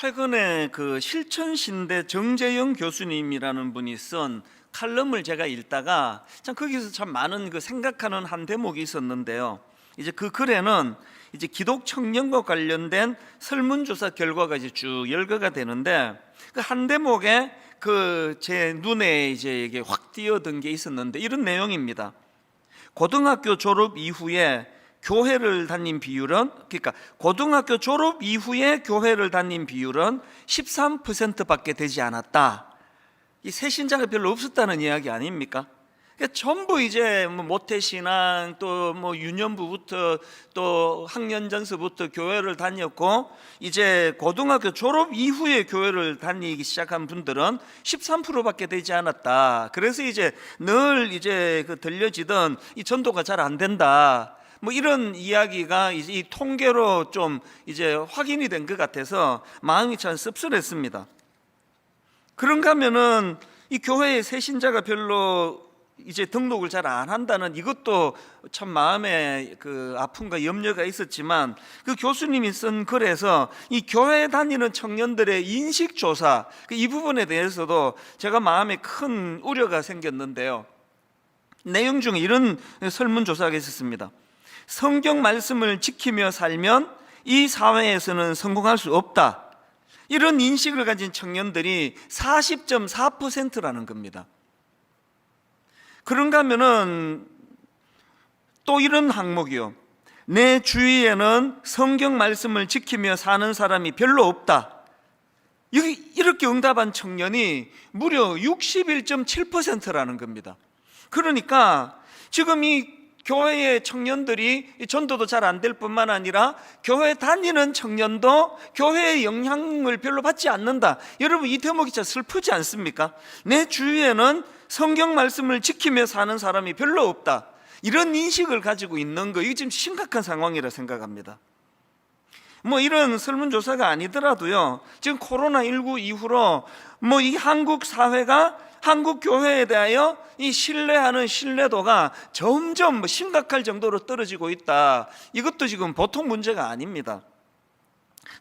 최근에 그 실천신대 정재영 교수님이라는 분이 쓴 칼럼을 제가 읽다가 참 거기서 참 많은 그 생각하는 한 대목이 있었는데요. 이제 그 글에는 이제 기독 청년과 관련된 설문조사 결과가 이제 쭉 열거가 되는데 그 한 대목에 그 제 눈에 이제 이게 확 띄어든 게 있었는데 이런 내용입니다. 고등학교 졸업 이후에 교회를 다닌 비율은, 그러니까 고등학교 졸업 이후에 교회를 다닌 비율은 13%밖에 되지 않았다. 이 새신자가 별로 없었다는 이야기 아닙니까? 그러니까 전부 이제 뭐 모태신앙 또 뭐 유년부부터 또 학년 전서부터 교회를 다녔고 이제 고등학교 졸업 이후에 교회를 다니기 시작한 분들은 13%밖에 되지 않았다. 그래서 이제 늘 이제 그 들려지던 이 전도가 잘 안 된다. 뭐 이런 이야기가 이제 이 통계로 좀 이제 확인이 된 것 같아서 마음이 참 씁쓸했습니다. 그런가 하면은 이 교회에 새신자가 별로 이제 등록을 잘 안 한다는 이것도 참 마음에 그 아픔과 염려가 있었지만 그 교수님이 쓴 글에서 이 교회 다니는 청년들의 인식조사 이 부분에 대해서도 제가 마음에 큰 우려가 생겼는데요. 내용 중에 이런 설문조사가 있었습니다. 성경 말씀을 지키며 살면 이 사회에서는 성공할 수 없다. 이런 인식을 가진 청년들이 40.4%라는 겁니다. 그런가 하면은 또 이런 항목이요. 내 주위에는 성경 말씀을 지키며 사는 사람이 별로 없다. 이렇게 응답한 청년이 무려 61.7%라는 겁니다. 그러니까 지금 이 교회의 청년들이 전도도 잘 안 될 뿐만 아니라 교회 다니는 청년도 교회의 영향을 별로 받지 않는다. 여러분 이 대목이 진짜 슬프지 않습니까? 내 주위에는 성경 말씀을 지키며 사는 사람이 별로 없다. 이런 인식을 가지고 있는 거 이게 지금 심각한 상황이라 생각합니다. 뭐 이런 설문조사가 아니더라도요, 지금 코로나19 이후로 뭐 이 한국 사회가 한국 교회에 대하여 이 신뢰하는 신뢰도가 점점 심각할 정도로 떨어지고 있다. 이것도 지금 보통 문제가 아닙니다.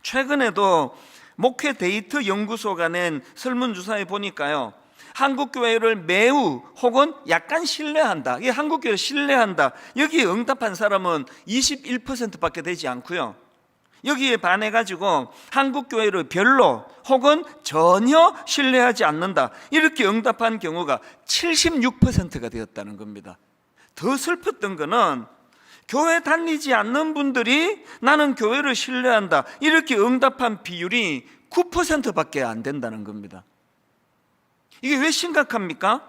최근에도 목회 데이트 연구소가 낸 설문조사에 보니까요, 한국 교회를 매우 혹은 약간 신뢰한다. 이 한국 교회를 신뢰한다. 여기에 응답한 사람은 21%밖에 되지 않고요. 여기에 반해가지고 한국 교회를 별로 혹은 전혀 신뢰하지 않는다. 이렇게 응답한 경우가 76%가 되었다는 겁니다. 더 슬펐던 거는 교회 다니지 않는 분들이 나는 교회를 신뢰한다. 이렇게 응답한 비율이 9%밖에 안 된다는 겁니다. 이게 왜 심각합니까?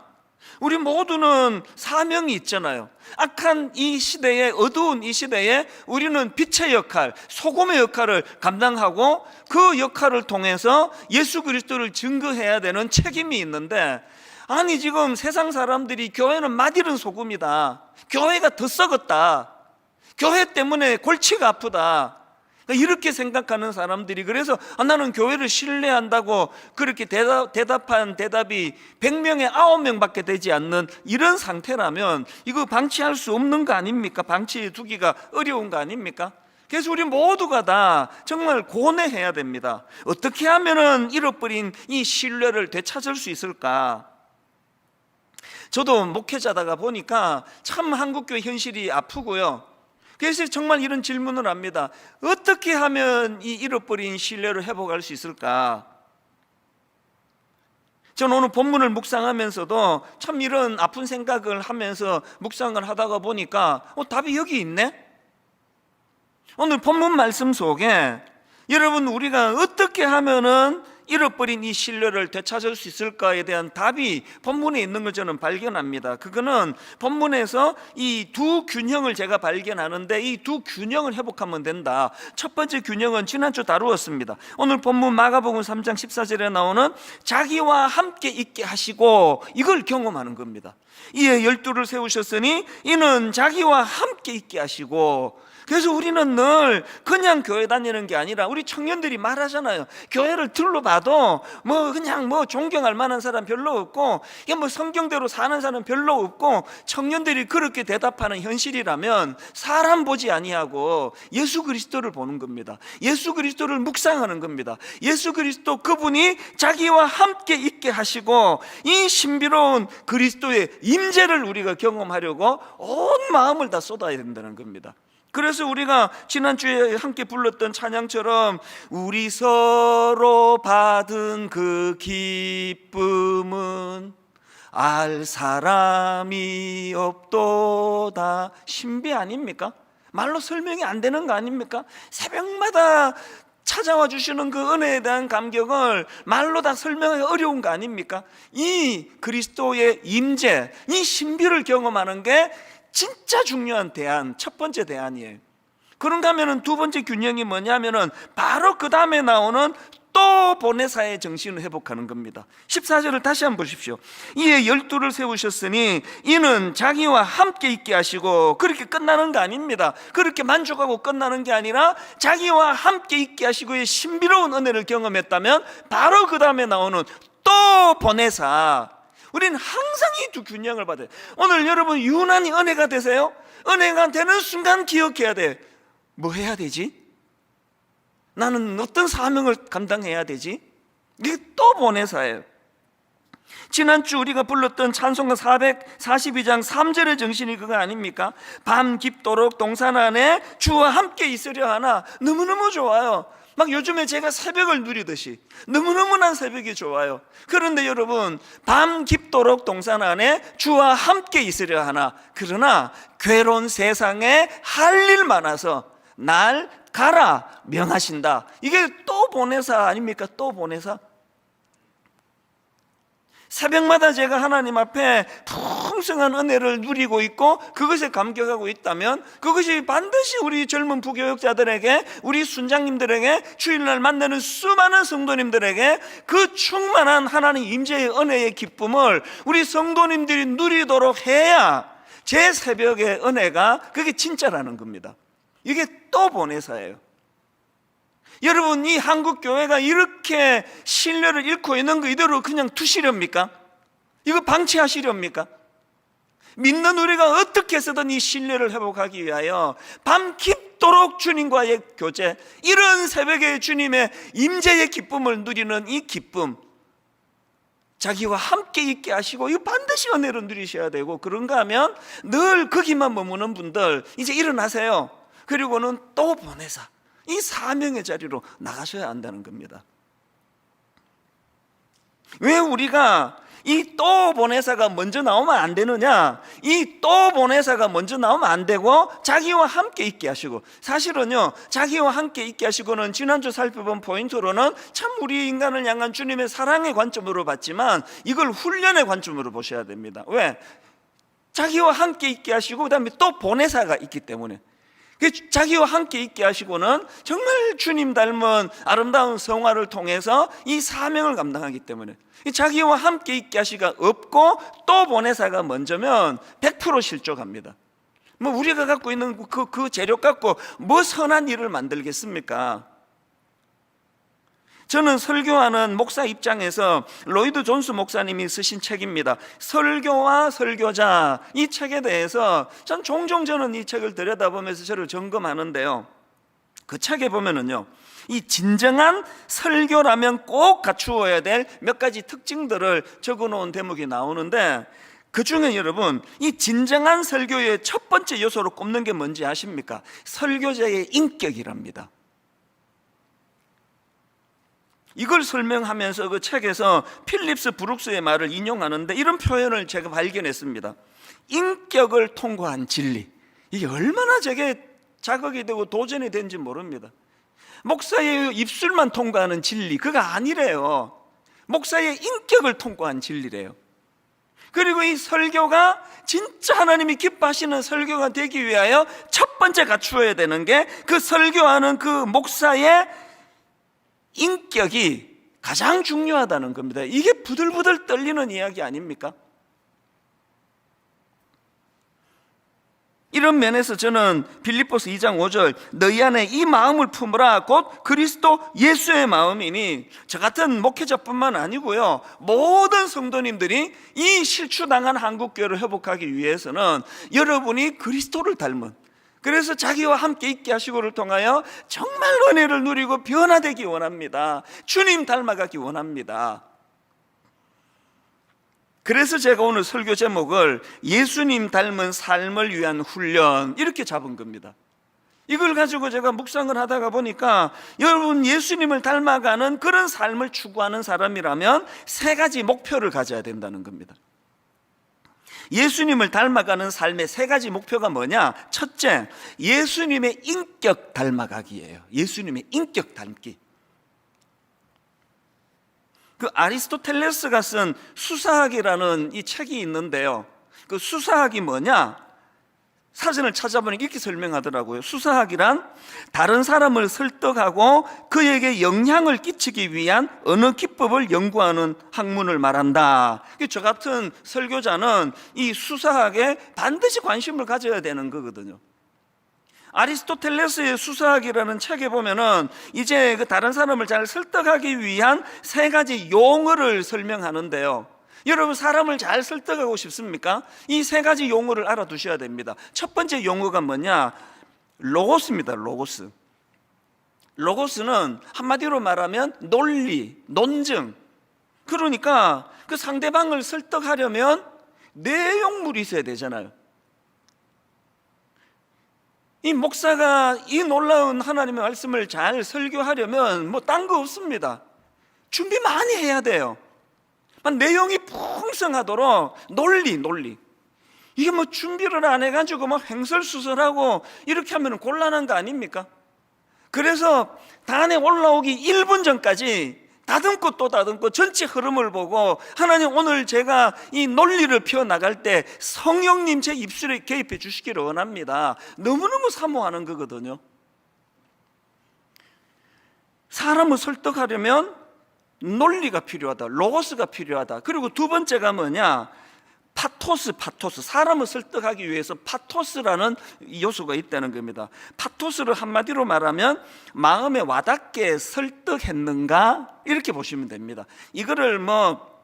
우리 모두는 사명이 있잖아요. 악한 이 시대에, 어두운 이 시대에 우리는 빛의 역할, 소금의 역할을 감당하고 그 역할을 통해서 예수 그리스도를 증거해야 되는 책임이 있는데, 아니 지금 세상 사람들이 교회는 맛있는 소금이다, 교회가 더 썩었다, 교회 때문에 골치가 아프다, 이렇게 생각하는 사람들이, 그래서 나는 교회를 신뢰한다고 그렇게 대답한 대답이 100명에 9명밖에 되지 않는 이런 상태라면 이거 방치할 수 없는 거 아닙니까? 방치해두기가 어려운 거 아닙니까? 그래서 우리 모두가 다 정말 고뇌해야 됩니다. 어떻게 하면은 잃어버린 이 신뢰를 되찾을 수 있을까? 저도 목회자다가 보니까 참 한국교회 현실이 아프고요. 그래서 정말 이런 질문을 합니다. 어떻게 하면 이 잃어버린 신뢰를 회복할 수 있을까? 저는 오늘 본문을 묵상하면서도 참 이런 아픈 생각을 하면서 묵상을 하다가 보니까 답이 여기 있네? 오늘 본문 말씀 속에 여러분 우리가 어떻게 하면은 잃어버린 이 신뢰를 되찾을 수 있을까에 대한 답이 본문에 있는 걸 저는 발견합니다. 그거는 본문에서 이 두 균형을 제가 발견하는데 이 두 균형을 회복하면 된다. 첫 번째 균형은 지난주 다루었습니다. 오늘 본문 마가복음 3장 14절에 나오는 자기와 함께 있게 하시고, 이걸 경험하는 겁니다. 이에 12를 세우셨으니 이는 자기와 함께 있게 하시고, 그래서 우리는 늘 그냥 교회 다니는 게 아니라, 우리 청년들이 말하잖아요. 교회를 둘러봐도 그냥 존경할 만한 사람 별로 없고, 이게 성경대로 사는 사람 별로 없고, 청년들이 그렇게 대답하는 현실이라면 사람 보지 아니하고 예수 그리스도를 보는 겁니다. 예수 그리스도를 묵상하는 겁니다. 예수 그리스도, 그분이 자기와 함께 있게 하시고 이 신비로운 그리스도의 임재를 우리가 경험하려고 온 마음을 다 쏟아야 된다는 겁니다. 그래서 우리가 지난주에 함께 불렀던 찬양처럼 우리 서로 받은 그 기쁨은 알 사람이 없도다. 신비 아닙니까? 말로 설명이 안 되는 거 아닙니까? 새벽마다 찾아와 주시는 그 은혜에 대한 감격을 말로 다 설명하기 어려운 거 아닙니까? 이 그리스도의 임재, 이 신비를 경험하는 게 진짜 중요한 대안, 첫 번째 대안이에요. 그런가 하면은 두 번째 균형이 뭐냐면은 바로 그 다음에 나오는 또 보내사의 정신을 회복하는 겁니다. 14절을 다시 한번 보십시오. 이에 12를 세우셨으니 이는 자기와 함께 있게 하시고, 그렇게 끝나는 거 아닙니다. 그렇게 만족하고 끝나는 게 아니라 자기와 함께 있게 하시고의 신비로운 은혜를 경험했다면 바로 그 다음에 나오는 또 보내사. 우리는 항상 이 두 균형을 받아요. 오늘 여러분 유난히 은혜가 되세요? 은혜가 되는 순간 기억해야 돼. 뭐 해야 되지? 나는 어떤 사명을 감당해야 되지? 이게 또 보내사예요. 지난주 우리가 불렀던 찬송가 442장 3절의 정신이 그거 아닙니까? 밤 깊도록 동산 안에 주와 함께 있으려 하나. 너무너무 좋아요. 막 요즘에 제가 새벽을 누리듯이 너무너무 난 새벽이 좋아요. 그런데 여러분, 밤 깊도록 동산 안에 주와 함께 있으려 하나. 그러나 괴로운 세상에 할 일 많아서 날 가라 명하신다. 이게 또 보내사 아닙니까? 또 보내사. 새벽마다 제가 하나님 앞에 풍성한 은혜를 누리고 있고 그것에 감격하고 있다면, 그것이 반드시 우리 젊은 부교역자들에게, 우리 순장님들에게, 주일날 만나는 수많은 성도님들에게 그 충만한 하나님 임재의 은혜의 기쁨을 우리 성도님들이 누리도록 해야 제 새벽의 은혜가 그게 진짜라는 겁니다. 이게 또 보내사예요. 여러분, 이 한국 교회가 이렇게 신뢰를 잃고 있는 거 이대로 그냥 두시렵니까? 이거 방치하시렵니까? 믿는 우리가 어떻게 해서든 이 신뢰를 회복하기 위하여 밤 깊도록 주님과의 교제, 이런 새벽에 주님의 임재의 기쁨을 누리는 이 기쁨, 자기와 함께 있게 하시고 이거 반드시 은혜를 누리셔야 되고, 그런가 하면 늘 거기만 머무는 분들 이제 일어나세요. 그리고는 또 보내사, 이 사명의 자리로 나가셔야 한다는 겁니다. 왜 우리가 이 또 보내사가 먼저 나오면 안 되느냐? 이 또 보내사가 먼저 나오면 안 되고 자기와 함께 있게 하시고, 사실은요, 자기와 함께 있게 하시고는 지난주 살펴본 포인트로는 참 우리 인간을 향한 주님의 사랑의 관점으로 봤지만 이걸 훈련의 관점으로 보셔야 됩니다. 왜? 자기와 함께 있게 하시고 그 다음에 또 보내사가 있기 때문에. 자기와 함께 있게 하시고는 정말 주님 닮은 아름다운 성화를 통해서 이 사명을 감당하기 때문에, 자기와 함께 있게 하시가 없고 또 보내사가 먼저면 100% 실족합니다. 우리가 갖고 있는 그 재력 갖고 뭐 선한 일을 만들겠습니까? 저는 설교하는 목사 입장에서 로이드 존스 목사님이 쓰신 책입니다. 설교와 설교자, 이 책에 대해서 전 종종 저는 이 책을 들여다보면서 저를 점검하는데요, 그 책에 보면은요, 이 진정한 설교라면 꼭 갖추어야 될 몇 가지 특징들을 적어놓은 대목이 나오는데, 그 중에 여러분, 이 진정한 설교의 첫 번째 요소로 꼽는 게 뭔지 아십니까? 설교자의 인격이랍니다. 이걸 설명하면서 그 책에서 필립스 브룩스의 말을 인용하는데 이런 표현을 제가 발견했습니다. 인격을 통과한 진리. 이게 얼마나 제게 자극이 되고 도전이 된지 모릅니다. 목사의 입술만 통과하는 진리, 그거 아니래요. 목사의 인격을 통과한 진리래요. 그리고 이 설교가 진짜 하나님이 기뻐하시는 설교가 되기 위하여 첫 번째 갖추어야 되는 게 그 설교하는 그 목사의 인격이 가장 중요하다는 겁니다. 이게 부들부들 떨리는 이야기 아닙니까? 이런 면에서 저는 빌립보서 2장 5절 너희 안에 이 마음을 품으라 곧 그리스도 예수의 마음이니, 저 같은 목회자뿐만 아니고요, 모든 성도님들이 이 실추당한 한국교회를 회복하기 위해서는 여러분이 그리스도를 닮은, 그래서 자기와 함께 있게 하시고를 통하여 정말 은혜를 누리고 변화되기 원합니다. 주님 닮아가기 원합니다. 그래서 제가 오늘 설교 제목을 예수님 닮은 삶을 위한 훈련 이렇게 잡은 겁니다. 이걸 가지고 제가 묵상을 하다가 보니까 여러분, 예수님을 닮아가는 그런 삶을 추구하는 사람이라면 세 가지 목표를 가져야 된다는 겁니다. 예수님을 닮아가는 삶의 세 가지 목표가 뭐냐? 첫째, 예수님의 인격 닮아가기예요. 예수님의 인격 닮기. 그 아리스토텔레스가 쓴 수사학이라는 이 책이 있는데요, 그 수사학이 뭐냐? 사전을 찾아보니 이렇게 설명하더라고요. 수사학이란 다른 사람을 설득하고 그에게 영향을 끼치기 위한 언어 기법을 연구하는 학문을 말한다. 저 같은 설교자는 이 수사학에 반드시 관심을 가져야 되는 거거든요. 아리스토텔레스의 수사학이라는 책에 보면은 이제 그 다른 사람을 잘 설득하기 위한 세 가지 용어를 설명하는데요, 여러분, 사람을 잘 설득하고 싶습니까? 이 세 가지 용어를 알아두셔야 됩니다. 첫 번째 용어가 뭐냐? 로고스입니다. 로고스. 로고스는 한마디로 말하면 논리, 논증. 그러니까 그 상대방을 설득하려면 내용물이 있어야 되잖아요. 이 목사가 이 놀라운 하나님의 말씀을 잘 설교하려면 뭐 딴 거 없습니다. 준비 많이 해야 돼요. 내용이 풍성하도록 논리. 이게 뭐 준비를 안 해가지고 막 횡설수설하고 이렇게 하면 곤란한 거 아닙니까? 그래서 단에 올라오기 1분 전까지 다듬고 또 다듬고 전체 흐름을 보고, 하나님 오늘 제가 이 논리를 펴나갈 때 성령님 제 입술에 개입해 주시기를 원합니다. 너무너무 사모하는 거거든요. 사람을 설득하려면 논리가 필요하다, 로고스가 필요하다. 그리고 두 번째가 뭐냐? 파토스. 사람을 설득하기 위해서 파토스라는 요소가 있다는 겁니다. 파토스를 한마디로 말하면 마음에 와닿게 설득했는가, 이렇게 보시면 됩니다. 이거를 뭐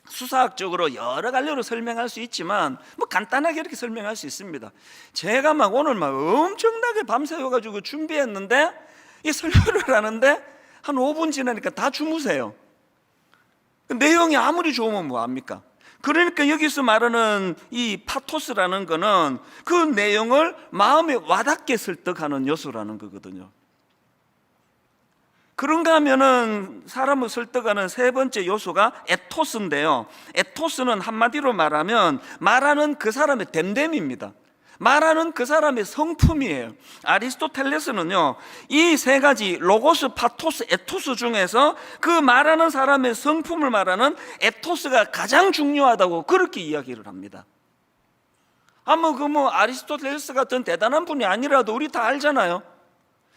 수사학적으로 여러 갈래로 설명할 수 있지만 뭐 간단하게 이렇게 설명할 수 있습니다. 제가 막 오늘 막 엄청나게 밤새워가지고 준비했는데 이 설교를 하는데 한 5분 지나니까 다 주무세요. 내용이 아무리 좋으면 뭐합니까? 그러니까 여기서 말하는 이 파토스라는 거는 그 내용을 마음에 와닿게 설득하는 요소라는 거거든요. 그런가 하면은 사람을 설득하는 세 번째 요소가 에토스인데요, 에토스는 한마디로 말하면 말하는 그 사람의 됨됨입니다. 말하는 그 사람의 성품이에요. 아리스토텔레스는요, 이 세 가지 로고스, 파토스, 에토스 중에서 그 말하는 사람의 성품을 말하는 에토스가 가장 중요하다고 그렇게 이야기를 합니다. 아리스토텔레스 같은 대단한 분이 아니라도 우리 다 알잖아요.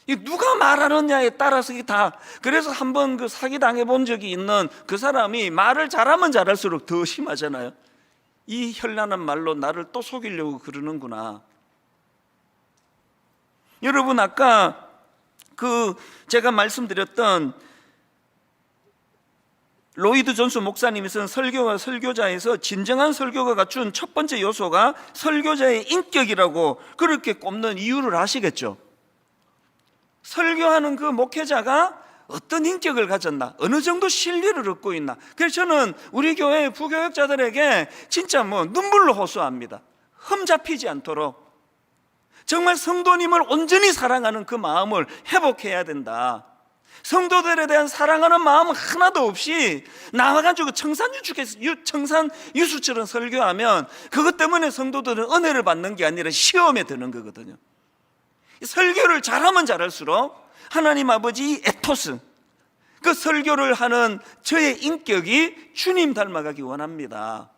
이 누가 말하느냐에 따라서 이게 다. 그래서 한번 그 사기 당해본 적이 있는 그 사람이 말을 잘하면 잘할수록 더 심하잖아요. 이 현란한 말로 나를 또 속이려고 그러는구나. 여러분, 아까 제가 말씀드렸던 로이드 존스 목사님이 쓴 설교와 설교자에서 진정한 설교가 갖춘 첫 번째 요소가 설교자의 인격이라고 그렇게 꼽는 이유를 아시겠죠? 설교하는 그 목회자가 어떤 인격을 가졌나, 어느 정도 신뢰를 얻고 있나. 그래서 저는 우리 교회 부교역자들에게 진짜 눈물로 호소합니다. 흠잡히지 않도록 정말 성도님을 온전히 사랑하는 그 마음을 회복해야 된다. 성도들에 대한 사랑하는 마음 하나도 없이 나와가지고 청산유수처럼 설교하면 그것 때문에 성도들은 은혜를 받는 게 아니라 시험에 드는 거거든요. 설교를 잘하면 잘할수록 하나님 아버지 에토스, 그 설교를 하는 저의 인격이 주님 닮아가기 원합니다.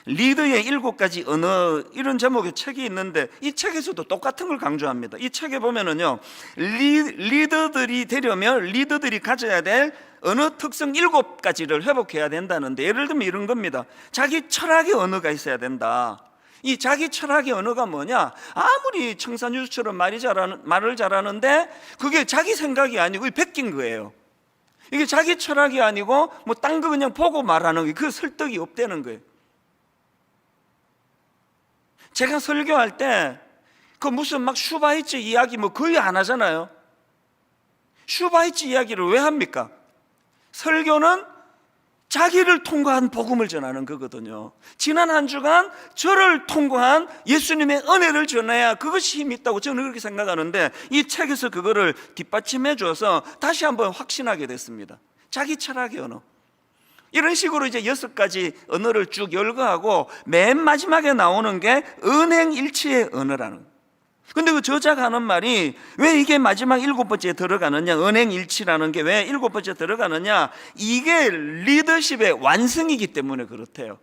리더의 7가지 언어, 이런 제목의 책이 있는데 이 책에서도 똑같은 걸 강조합니다. 이 책에 보면은요, 리더들이 되려면 리더들이 가져야 될 언어 특성 7가지를 회복해야 된다는데, 예를 들면 이런 겁니다. 자기 철학의 언어가 있어야 된다. 이 자기 철학의 언어가 뭐냐? 아무리 청산유수처럼 말을 잘하는데 그게 자기 생각이 아니고 베낀 거예요. 이게 자기 철학이 아니고 뭐 딴 거 그냥 보고 말하는 게, 그 설득이 없다는 거예요. 제가 설교할 때 그 무슨 막 슈바이츠 이야기 뭐 거의 안 하잖아요. 슈바이츠 이야기를 왜 합니까? 설교는 자기를 통과한 복음을 전하는 거거든요. 지난 한 주간 저를 통과한 예수님의 은혜를 전해야 그것이 힘이 있다고 저는 그렇게 생각하는데, 이 책에서 그거를 뒷받침해 줘서 다시 한번 확신하게 됐습니다. 자기 철학의 언어. 이런 식으로 이제 6가지 언어를 쭉 열거하고 맨 마지막에 나오는 게 은행일치의 언어라는 거예요. 근데 그 저자가 하는 말이 왜 이게 마지막 7번째에 들어가느냐, 은행일치라는 게 왜 7번째에 들어가느냐, 이게 리더십의 완성이기 때문에 그렇대요.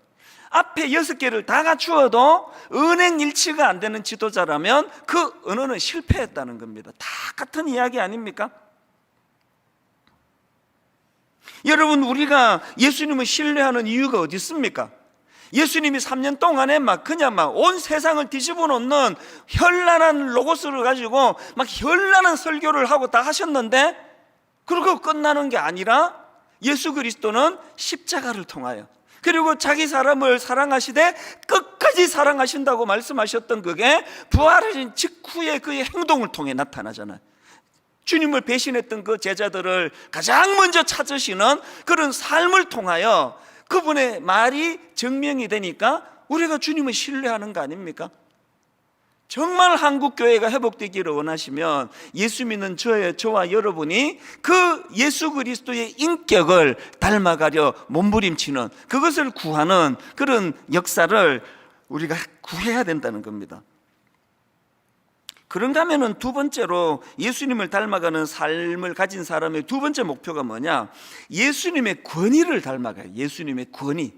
앞에 6개를 다 갖추어도 은행일치가 안 되는 지도자라면 그 언어는 실패했다는 겁니다. 다 같은 이야기 아닙니까? 여러분, 우리가 예수님을 신뢰하는 이유가 어디 있습니까? 예수님이 3년 동안에 그냥 온 세상을 뒤집어 놓는 현란한 로고스를 가지고 현란한 설교를 하고 다 하셨는데, 그리고 끝나는 게 아니라 예수 그리스도는 십자가를 통하여, 그리고 자기 사람을 사랑하시되 끝까지 사랑하신다고 말씀하셨던 그게 부활하신 직후의 그의 행동을 통해 나타나잖아요. 주님을 배신했던 그 제자들을 가장 먼저 찾으시는 그런 삶을 통하여 그분의 말이 증명이 되니까 우리가 주님을 신뢰하는 거 아닙니까? 정말 한국교회가 회복되기를 원하시면 예수 믿는 저와 여러분이 그 예수 그리스도의 인격을 닮아가려 몸부림치는, 그것을 구하는 그런 역사를 우리가 구해야 된다는 겁니다. 그런가 하면은 두 번째로 예수님을 닮아가는 삶을 가진 사람의 두 번째 목표가 뭐냐? 예수님의 권위를 닮아가요. 예수님의 권위.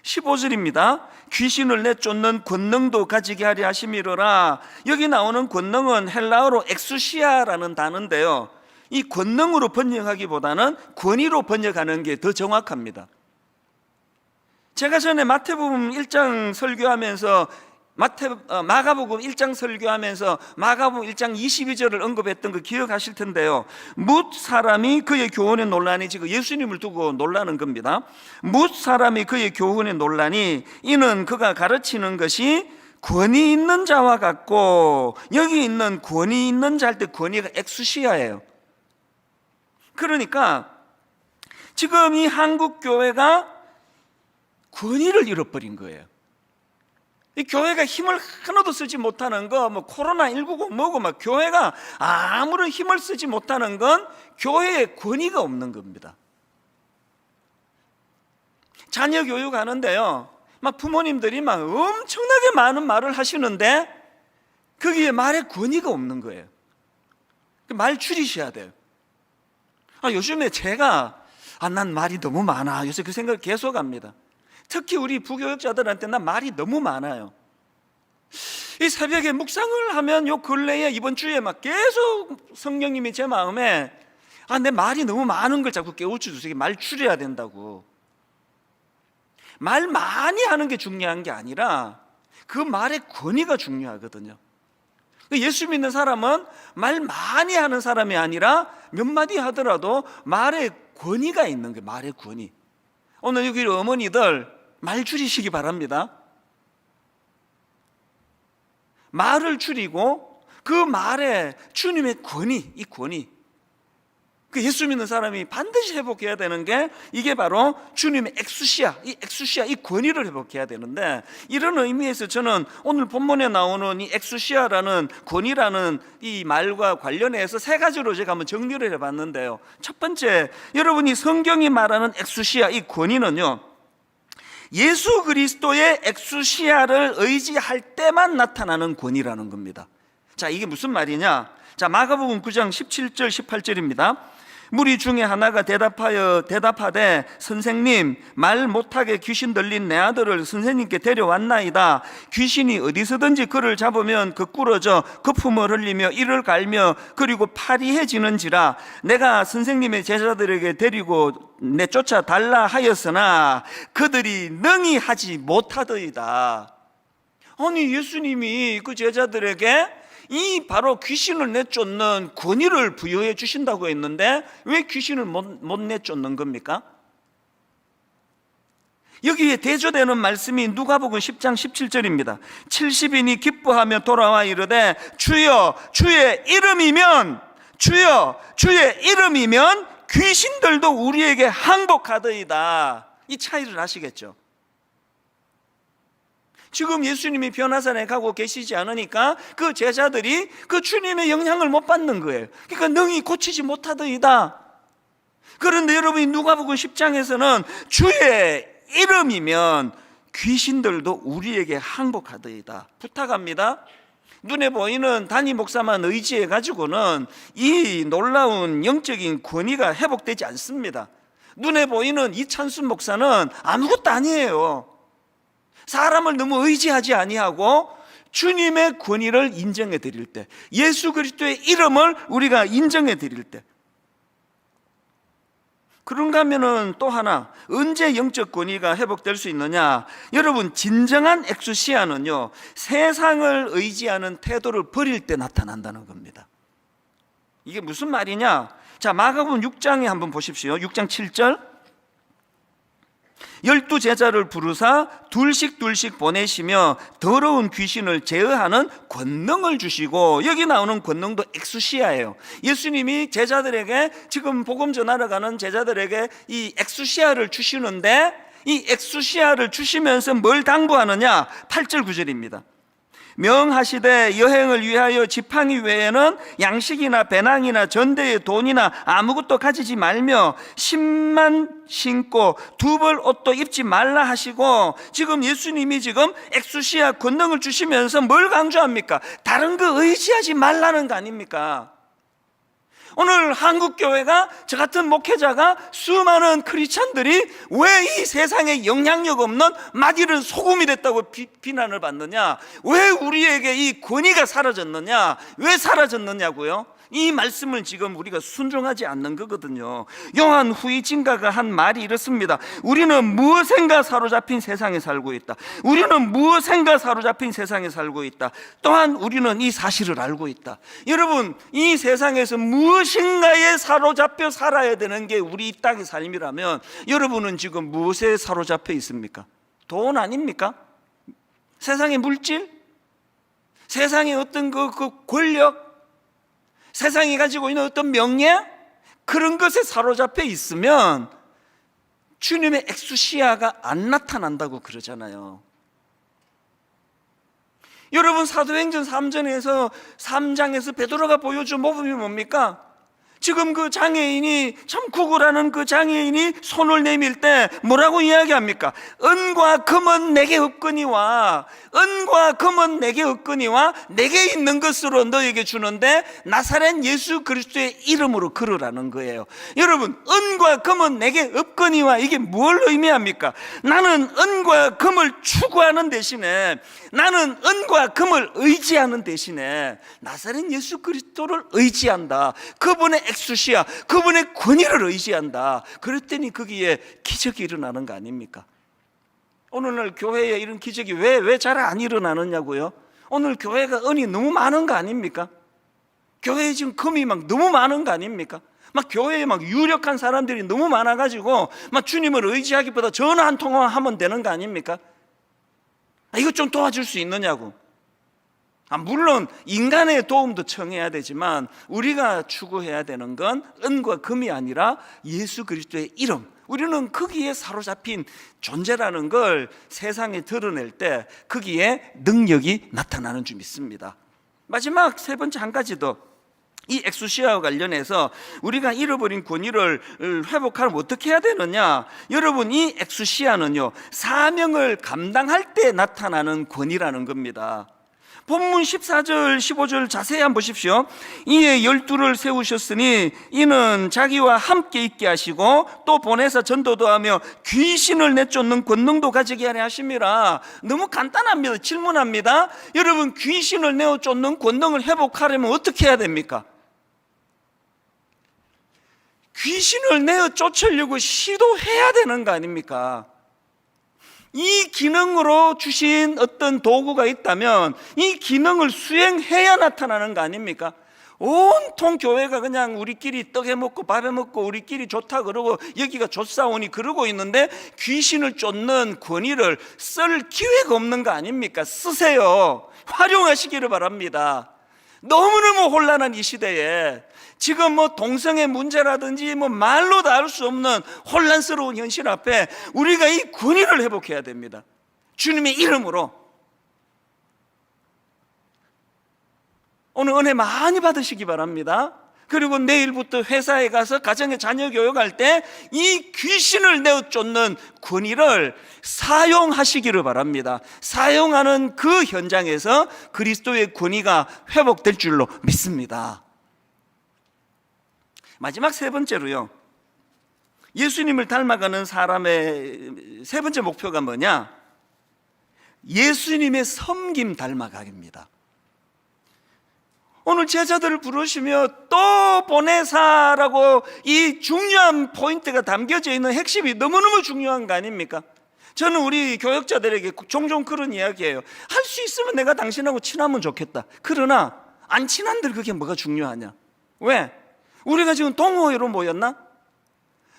15절입니다. 귀신을 내쫓는 권능도 가지게 하려 하심이로라. 여기 나오는 권능은 헬라어로 엑수시아라는 단어인데요, 이 권능으로 번역하기보다는 권위로 번역하는 게 더 정확합니다. 제가 전에 마태복음 1장 설교하면서 마가복음 1장 설교하면서 마가복음 1장 22절을 언급했던 거 기억하실 텐데요, 뭇 사람이 그의 교훈에 논란이, 지금 예수님을 두고 논라는 겁니다. 뭇 사람이 그의 교훈에 논란이, 이는 그가 가르치는 것이 권위 있는 자와 같고, 여기 있는 권위 있는 자 할 때 권위가 엑수시아예요. 그러니까 지금 이 한국 교회가 권위를 잃어버린 거예요. 이 교회가 힘을 하나도 쓰지 못하는 거, 코로나19고 뭐고 교회가 아무런 힘을 쓰지 못하는 건 교회에 권위가 없는 겁니다. 자녀 교육하는데요, 부모님들이 엄청나게 많은 말을 하시는데 거기에 말에 권위가 없는 거예요. 말 줄이셔야 돼요. 요즘에 제가 난 말이 너무 많아, 요새 그 생각을 계속 합니다. 특히 우리 부교육자들한테 난 말이 너무 많아요. 이 새벽에 묵상을 하면 요 근래에 이번 주에 계속 성령님이 제 마음에 내 말이 너무 많은 걸 자꾸 깨우쳐주세요. 말 줄여야 된다고. 말 많이 하는 게 중요한 게 아니라 그 말의 권위가 중요하거든요. 예수 믿는 사람은 말 많이 하는 사람이 아니라 몇 마디 하더라도 말의 권위가 있는 거예요. 말의 권위. 오늘 여기 어머니들 말 줄이시기 바랍니다. 말을 줄이고 그 말에 주님의 권위, 이 권위, 그 예수 믿는 사람이 반드시 회복해야 되는 게 이게 바로 주님의 엑수시아, 이 권위를 회복해야 되는데, 이런 의미에서 저는 오늘 본문에 나오는 이 엑수시아라는 권위라는 이 말과 관련해서 3가지로 제가 한번 정리를 해봤는데요, 첫 번째, 여러분이 성경이 말하는 엑수시아, 이 권위는요, 예수 그리스도의 엑수시아를 의지할 때만 나타나는 권위라는 겁니다. 자, 이게 무슨 말이냐? 자, 마가복음 9장 17절 18절입니다. 무리 중에 하나가 대답하되 선생님, 말 못하게 귀신 들린 내 아들을 선생님께 데려왔나이다. 귀신이 어디서든지 그를 잡으면 그 꿇어져 거품을 흘리며 이를 갈며 그리고 파리해지는지라 내가 선생님의 제자들에게 데리고 내쫓아 달라 하였으나 그들이 능히 하지 못하더이다. 아니, 예수님이 그 제자들에게 이 바로 귀신을 내쫓는 권위를 부여해 주신다고 했는데 왜 귀신을 못 내쫓는 겁니까? 여기에 대조되는 말씀이 누가복음 10장 17절입니다. 70인이 기뻐하며 돌아와 이르되 주여 주의 이름이면 귀신들도 우리에게 항복하더이다. 이 차이를 아시겠죠? 지금 예수님이 변화산에 가고 계시지 않으니까 그 제자들이 그 주님의 영향을 못 받는 거예요. 그러니까 능히 고치지 못하더이다. 그런데 여러분이 누가복음 10장에서는 주의 이름이면 귀신들도 우리에게 항복하더이다. 부탁합니다. 눈에 보이는 담임 목사만 의지해 가지고는 이 놀라운 영적인 권위가 회복되지 않습니다. 눈에 보이는 이찬순 목사는 아무것도 아니에요. 사람을 너무 의지하지 아니하고 주님의 권위를 인정해 드릴 때, 예수 그리스도의 이름을 우리가 인정해 드릴 때, 그런가 하면은 또 하나, 언제 영적 권위가 회복될 수 있느냐? 여러분, 진정한 엑수시아는요, 세상을 의지하는 태도를 버릴 때 나타난다는 겁니다. 이게 무슨 말이냐? 자, 마가복음 6장에 한번 보십시오. 6장 7절. 12 제자를 부르사 둘씩 보내시며 더러운 귀신을 제어하는 권능을 주시고, 여기 나오는 권능도 엑수시아예요. 예수님이 제자들에게, 지금 복음 전하러 가는 제자들에게 이 엑수시아를 주시는데, 이 엑수시아를 주시면서 뭘 당부하느냐? 8절 9절입니다. 명하시되 여행을 위하여 지팡이 외에는 양식이나 배낭이나 전대의 돈이나 아무것도 가지지 말며 신만 신고 두 벌 옷도 입지 말라 하시고, 지금 예수님이 지금 엑수시아 권능을 주시면서 뭘 강조합니까? 다른 거 의지하지 말라는 거 아닙니까? 오늘 한국교회가, 저 같은 목회자가, 수많은 크리스찬들이 왜 이 세상에 영향력 없는 맛이른 소금이 됐다고 비난을 받느냐? 왜 우리에게 이 권위가 사라졌느냐? 왜 사라졌느냐고요? 이 말씀을 지금 우리가 순종하지 않는 거거든요. 요한 후이징가가 한 말이 이렇습니다. 우리는 무엇인가 사로잡힌 세상에 살고 있다. 우리는 무엇인가 사로잡힌 세상에 살고 있다. 또한 우리는 이 사실을 알고 있다. 여러분, 이 세상에서 무엇인가에 사로잡혀 살아야 되는 게 우리 이 땅의 삶이라면, 여러분은 지금 무엇에 사로잡혀 있습니까? 돈 아닙니까? 세상의 물질? 세상의 어떤 그 권력? 세상이 가지고 있는 어떤 명예? 그런 것에 사로잡혀 있으면 주님의 엑수시아가 안 나타난다고 그러잖아요. 여러분, 사도행전 3장에서 베드로가 보여준 모범이 뭡니까? 지금 그 장애인이, 참 구구라는 그 장애인이 손을 내밀 때 뭐라고 이야기합니까? 은과 금은 내게 없거니와, 은과 금은 내게 없거니와 내게 있는 것으로 너에게 주는데 나사렛 예수 그리스도의 이름으로 걸으라는 거예요. 여러분, 은과 금은 내게 없거니와, 이게 뭘 의미합니까? 나는 은과 금을 추구하는 대신에, 나는 은과 금을 의지하는 대신에 나사렛 예수 그리스도를 의지한다. 그분의 엑수시아, 그분의 권위를 의지한다. 그랬더니 거기에 기적이 일어나는 거 아닙니까? 오늘날 교회에 이런 기적이 왜 잘 안 일어나느냐고요? 오늘 교회가 은이 너무 많은 거 아닙니까? 교회에 지금 금이 막 너무 많은 거 아닙니까? 막 교회에 막 유력한 사람들이 너무 많아가지고 막 주님을 의지하기보다 전화 한 통화 하면 되는 거 아닙니까? 이것 좀 도와줄 수 있느냐고. 물론 인간의 도움도 청해야 되지만 우리가 추구해야 되는 건 은과 금이 아니라 예수 그리스도의 이름, 우리는 거기에 사로잡힌 존재라는 걸 세상에 드러낼 때 거기에 능력이 나타나는 줄 믿습니다. 마지막 세 번째 한 가지 더, 이 엑수시아와 관련해서 우리가 잃어버린 권위를 회복하려면 어떻게 해야 되느냐? 여러분, 이 엑수시아는요, 사명을 감당할 때 나타나는 권위라는 겁니다. 본문 14절 15절 자세히 한번 보십시오. 이에 12를 세우셨으니 이는 자기와 함께 있게 하시고 또 보내사 전도도 하며 귀신을 내쫓는 권능도 가지게 하려 하심이라. 너무 간단합니다. 질문합니다. 여러분, 귀신을 내쫓는 권능을 회복하려면 어떻게 해야 됩니까? 귀신을 내어 쫓으려고 시도해야 되는 거 아닙니까? 이 기능으로 주신 어떤 도구가 있다면 이 기능을 수행해야 나타나는 거 아닙니까? 온통 교회가 그냥 우리끼리 떡해 먹고 밥해 먹고 우리끼리 좋다 그러고 여기가 좋사오니 그러고 있는데 귀신을 쫓는 권위를 쓸 기회가 없는 거 아닙니까? 쓰세요. 활용하시기를 바랍니다. 너무너무 혼란한 이 시대에 지금 뭐 동성애 문제라든지 뭐 말로 다 알 수 없는 혼란스러운 현실 앞에 우리가 이 권위를 회복해야 됩니다. 주님의 이름으로. 오늘 은혜 많이 받으시기 바랍니다. 그리고 내일부터 회사에 가서 가정의 자녀 교육할 때 이 귀신을 내쫓는 권위를 사용하시기를 바랍니다. 사용하는 그 현장에서 그리스도의 권위가 회복될 줄로 믿습니다. 마지막 세 번째로요, 예수님을 닮아가는 사람의 세 번째 목표가 뭐냐? 예수님의 섬김 닮아가기입니다. 오늘 제자들을 부르시며 또 보내사라고 이 중요한 포인트가 담겨져 있는 핵심이 너무너무 중요한 거 아닙니까? 저는 우리 교역자들에게 종종 그런 이야기예요. 할 수 있으면 내가 당신하고 친하면 좋겠다. 그러나 안 친한들 그게 뭐가 중요하냐? 왜? 우리가 지금 동호회로 모였나?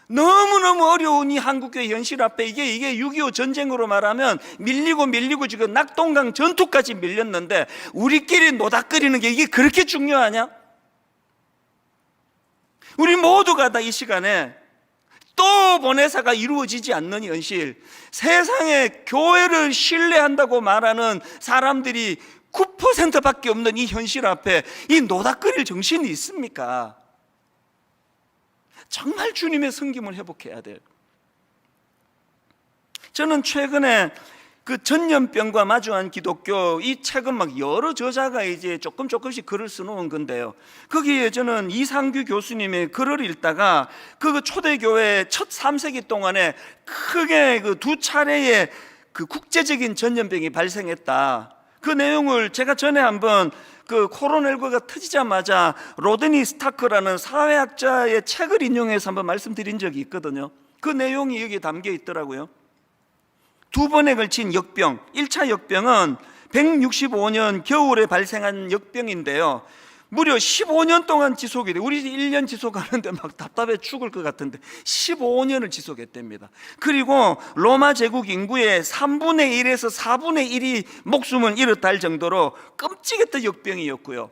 너무너무 어려운 이 한국교회 현실 앞에 이게 6.25 전쟁으로 말하면 밀리고 지금 낙동강 전투까지 밀렸는데 우리끼리 노닥거리는 게 이게 그렇게 중요하냐? 우리 모두가 다 이 시간에 또 보내사가 이루어지지 않는 현실, 세상에 교회를 신뢰한다고 말하는 사람들이 9%밖에 없는 이 현실 앞에 이 노닥거릴 정신이 있습니까? 정말 주님의 섬김을 회복해야 돼요. 저는 최근에 그 전염병과 마주한 기독교, 이 책은 막 여러 저자가 이제 조금씩 글을 써놓은 건데요. 거기에 저는 이상규 교수님의 글을 읽다가 그 초대교회 첫 3세기 동안에 크게 그 두 차례의 그 국제적인 전염병이 발생했다. 그 내용을 제가 전에 한번 그 코로나19가 터지자마자 로드니 스타크라는 사회학자의 책을 인용해서 한번 말씀드린 적이 있거든요. 그 내용이 여기 담겨 있더라고요. 두 번에 걸친 역병, 1차 역병은 165년 겨울에 발생한 역병인데요, 무려 15년 동안 지속이 돼요. 우리 1년 지속하는데 막 답답해 죽을 것 같은데 15년을 지속했답니다. 그리고 로마 제국 인구의 3분의 1에서 4분의 1이 목숨을 잃었다 할 정도로 끔찍했던 역병이었고요.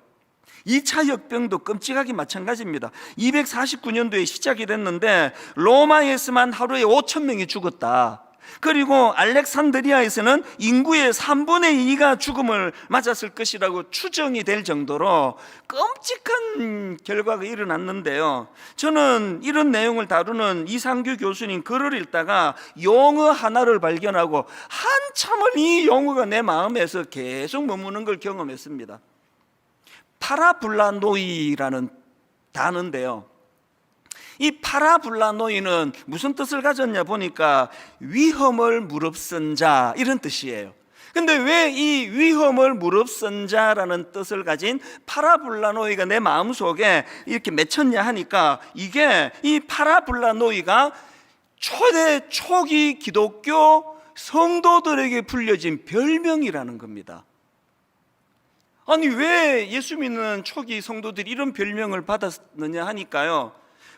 2차 역병도 끔찍하게 마찬가지입니다. 249년도에 시작이 됐는데 로마에서만 하루에 5,000명이 죽었다. 그리고 알렉산드리아에서는 인구의 3분의 2가 죽음을 맞았을 것이라고 추정이 될 정도로 끔찍한 결과가 일어났는데요, 저는 이런 내용을 다루는 이상규 교수님 글을 읽다가 용어 하나를 발견하고 한참을 이 용어가 내 마음에서 계속 머무는 걸 경험했습니다. 파라블라노이라는 단어인데요, 이 파라블라노이는 무슨 뜻을 가졌냐 보니까 위험을 무릅쓴 자, 이런 뜻이에요. 근데 왜 이 위험을 무릅쓴 자라는 뜻을 가진 파라블라노이가 내 마음속에 이렇게 맺혔냐 하니까 이게 이 파라블라노이가 초기 기독교 성도들에게 불려진 별명이라는 겁니다. 아니, 왜 예수 믿는 초기 성도들이 이런 별명을 받았느냐 하니까요,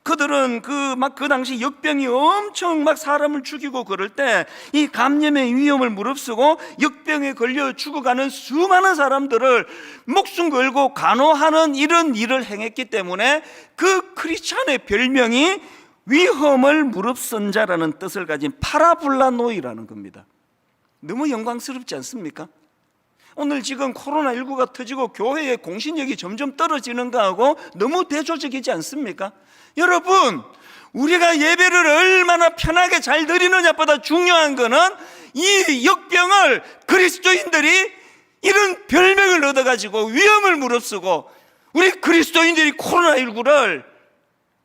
그들은 그 당시 역병이 엄청 막 사람을 죽이고 그럴 때 이 감염의 위험을 무릅쓰고 역병에 걸려 죽어가는 수많은 사람들을 목숨 걸고 간호하는 이런 일을 행했기 때문에 그 크리스찬의 별명이 위험을 무릅쓴 자라는 뜻을 가진 파라블라노이라는 겁니다. 너무 영광스럽지 않습니까? 오늘 지금 코로나19가 터지고 교회의 공신력이 점점 떨어지는 거하고 너무 대조적이지 않습니까? 여러분, 우리가 예배를 얼마나 편하게 잘 드리느냐보다 중요한 거는 이 역병을 그리스도인들이 이런 별명을 얻어가지고 위험을 무릅쓰고 우리 그리스도인들이 코로나19를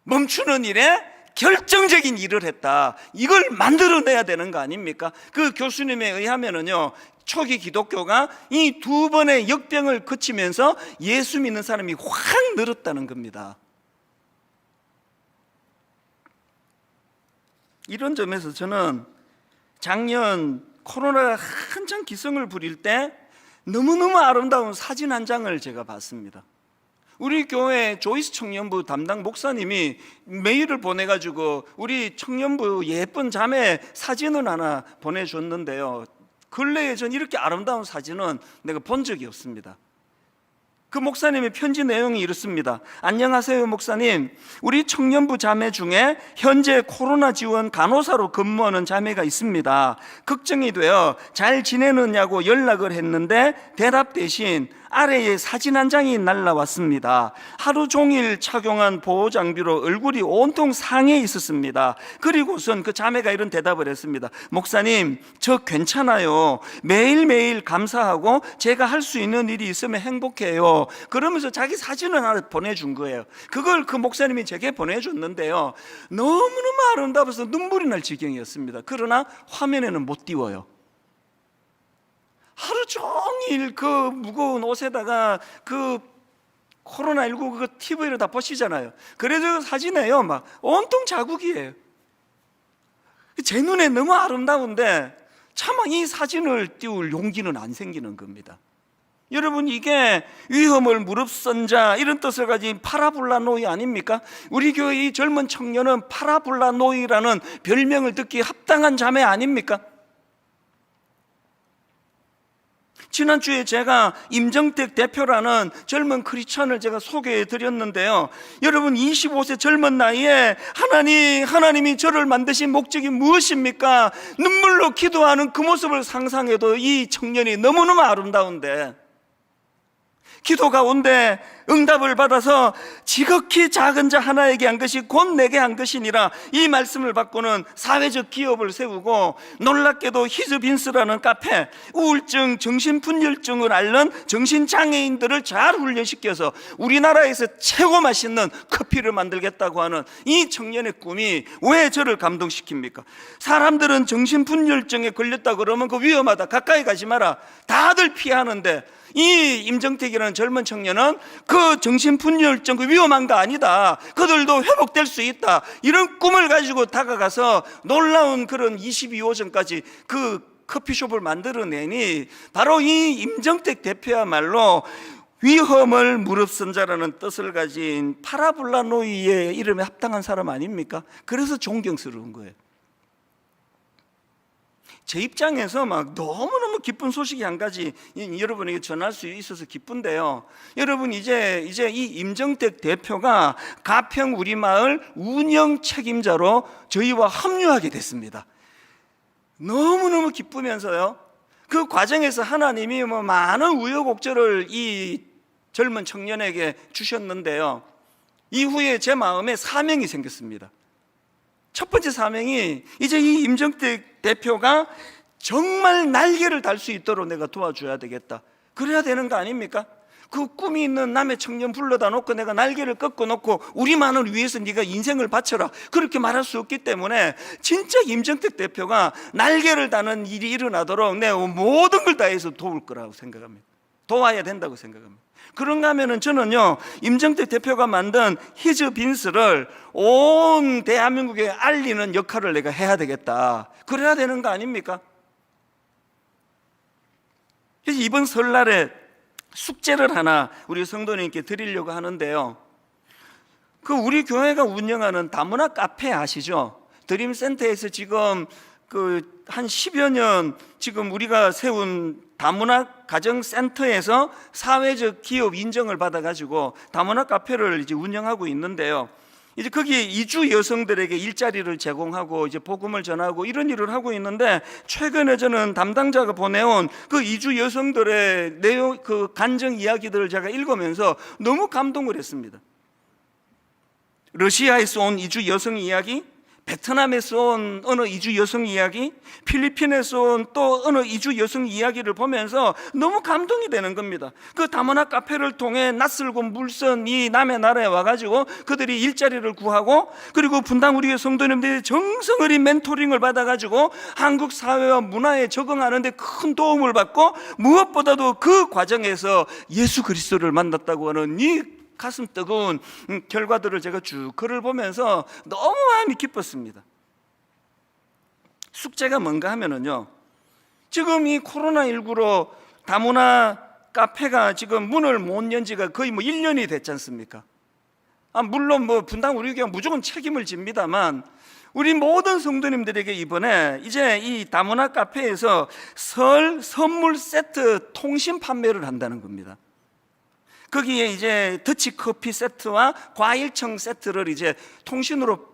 멈추는 일에 결정적인 일을 했다. 이걸 만들어내야 되는 거 아닙니까? 그 교수님에 의하면은요, 초기 기독교가 이 두 번의 역병을 거치면서 예수 믿는 사람이 확 늘었다는 겁니다. 이런 점에서 저는 작년 코로나가 한창 기승을 부릴 때 너무너무 아름다운 사진 한 장을 제가 봤습니다. 우리 교회 조이스 청년부 담당 목사님이 메일을 보내가지고 우리 청년부 예쁜 자매 사진을 하나 보내줬는데요, 근래에 전 이렇게 아름다운 사진은 내가 본 적이 없습니다. 그 목사님의 편지 내용이 이렇습니다. 안녕하세요 목사님, 우리 청년부 자매 중에 현재 코로나 지원 간호사로 근무하는 자매가 있습니다. 걱정이 되어 잘 지내느냐고 연락을 했는데 대답 대신 아래에 사진 한 장이 날라왔습니다. 하루 종일 착용한 보호장비로 얼굴이 온통 상해 있었습니다. 그리고선 그 자매가 이런 대답을 했습니다. 목사님, 저 괜찮아요. 매일매일 감사하고 제가 할 수 있는 일이 있으면 행복해요. 그러면서 자기 사진을 하나 보내준 거예요. 그걸 그 목사님이 제게 보내줬는데요, 너무너무 아름다워서 눈물이 날 지경이었습니다. 그러나 화면에는 못 띄워요. 하루 종일 그 무거운 옷에다가 그 코로나19 그 TV를 다 보시잖아요. 그래도 사진에요, 막 온통 자국이에요. 제 눈에 너무 아름다운데 차마 이 사진을 띄울 용기는 안 생기는 겁니다. 여러분, 이게 위험을 무릅쓴 자 이런 뜻을 가진 파라볼라노이 아닙니까? 우리 교회 이 젊은 청년은 파라볼라노이라는 별명을 듣기에 합당한 자매 아닙니까? 지난주에 제가 임정택 대표라는 젊은 크리스찬을 제가 소개해 드렸는데요, 여러분 25세 젊은 나이에 하나님이 저를 만드신 목적이 무엇입니까? 눈물로 기도하는 그 모습을 상상해도 이 청년이 너무너무 아름다운데, 기도 가운데 응답을 받아서 지극히 작은 자 하나에게 한 것이 곧 내게 한 것이니라, 이 말씀을 받고는 사회적 기업을 세우고 놀랍게도 히즈빈스라는 카페, 우울증, 정신분열증을 앓는 정신장애인들을 잘 훈련시켜서 우리나라에서 최고 맛있는 커피를 만들겠다고 하는 이 청년의 꿈이 왜 저를 감동시킵니까? 사람들은 정신분열증에 걸렸다 그러면 그 위험하다, 가까이 가지 마라, 다들 피하는데 이 임정택이라는 젊은 청년은 그 정신분열증 그 위험한 거 아니다, 그들도 회복될 수 있다, 이런 꿈을 가지고 다가가서 놀라운 그런 22호점까지 그 커피숍을 만들어내니, 바로 이 임정택 대표야말로 위험을 무릅쓴 자라는 뜻을 가진 파라볼라노이의 이름에 합당한 사람 아닙니까? 그래서 존경스러운 거예요. 제 입장에서 막 너무너무 기쁜 소식이 한 가지 여러분에게 전할 수 있어서 기쁜데요, 여러분 이제 이 임정택 대표가 가평 우리마을 운영 책임자로 저희와 합류하게 됐습니다. 너무너무 기쁘면서요, 그 과정에서 하나님이 많은 우여곡절을 이 젊은 청년에게 주셨는데요, 이후에 제 마음에 사명이 생겼습니다. 첫 번째 사명이, 이제 이 임정택 대표가 정말 날개를 달 수 있도록 내가 도와줘야 되겠다, 그래야 되는 거 아닙니까? 그 꿈이 있는 남의 청년 불러다 놓고 내가 날개를 꺾어 놓고 우리만을 위해서 네가 인생을 바쳐라, 그렇게 말할 수 없기 때문에 진짜 임정택 대표가 날개를 다는 일이 일어나도록 내가 모든 걸 다해서 도울 거라고 생각합니다. 도와야 된다고 생각합니다. 그런가 하면은 저는요, 임정택 대표가 만든 히즈빈스를 온 대한민국에 알리는 역할을 내가 해야 되겠다, 그래야 되는 거 아닙니까? 그래서 이번 설날에 숙제를 하나 우리 성도님께 드리려고 하는데요, 그 우리 교회가 운영하는 다문화 카페 아시죠? 드림센터에서 지금 그 한 10여 년 지금 우리가 세운 다문화 가정센터에서 사회적 기업 인정을 받아가지고 다문화 카페를 이제 운영하고 있는데요, 이제 거기에 이주 여성들에게 일자리를 제공하고 이제 복음을 전하고 이런 일을 하고 있는데, 최근에 저는 담당자가 보내온 그 이주 여성들의 내용, 그 간증 이야기들을 제가 읽으면서 너무 감동을 했습니다. 러시아에서 온 이주 여성 이야기, 베트남에서 온 어느 이주 여성 이야기, 필리핀에서 온 또 어느 이주 여성 이야기를 보면서 너무 감동이 되는 겁니다. 그 다문화 카페를 통해 낯설고 물선 이 남의 나라에 와가지고 그들이 일자리를 구하고, 그리고 분당 우리의 성도님들이 정성 어린 멘토링을 받아가지고 한국 사회와 문화에 적응하는 데 큰 도움을 받고, 무엇보다도 그 과정에서 예수 그리스도를 만났다고 하는 이 가슴 뜨거운 결과들을 제가 쭉 글을 보면서 너무 마음이 기뻤습니다. 숙제가 뭔가 하면은요, 지금 이 코로나19로 다문화 카페가 지금 문을 못 연 지가 거의 1년이 됐지 않습니까? 물론 분당 우리 교회가 무조건 책임을 집니다만, 우리 모든 성도님들에게 이번에 이제 이 다문화 카페에서 설 선물 세트 통신 판매를 한다는 겁니다. 거기에 이제 더치 커피 세트와 과일청 세트를 이제 통신으로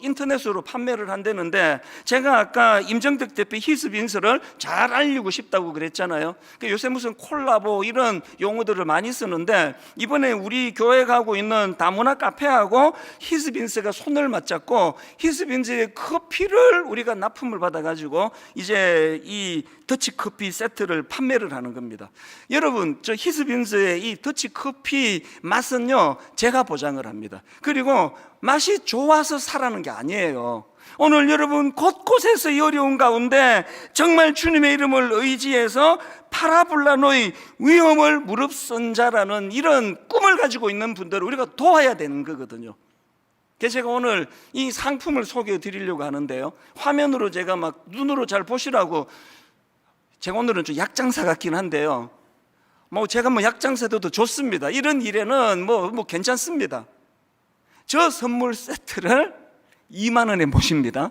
인터넷으로 판매를 한다는데, 제가 아까 임정택 대표 히스빈스를 잘 알리고 싶다고 그랬잖아요. 요새 무슨 콜라보 이런 용어들을 많이 쓰는데, 이번에 우리 교회가 하고 있는 다문화 카페하고 히스빈스가 손을 맞잡고 히스빈스의 커피를 우리가 납품을 받아가지고 이제 이 더치 커피 세트를 판매를 하는 겁니다. 여러분, 저 히스빈스의 이 더치 커피 맛은요, 제가 보장을 합니다. 그리고 맛이 좋아서 사라는 게 아니에요. 오늘 여러분 곳곳에서 이 어려운 가운데 정말 주님의 이름을 의지해서 파라블라노의 위험을 무릅쓴 자라는 이런 꿈을 가지고 있는 분들을 우리가 도와야 되는 거거든요. 그래서 제가 오늘 이 상품을 소개해 드리려고 하는데요, 화면으로 제가 막 눈으로 잘 보시라고, 제가 오늘은 좀 약장사 같긴 한데요, 제가 약장사도 좋습니다. 이런 일에는 괜찮습니다. 저 선물 세트를 2만 원에 모십니다.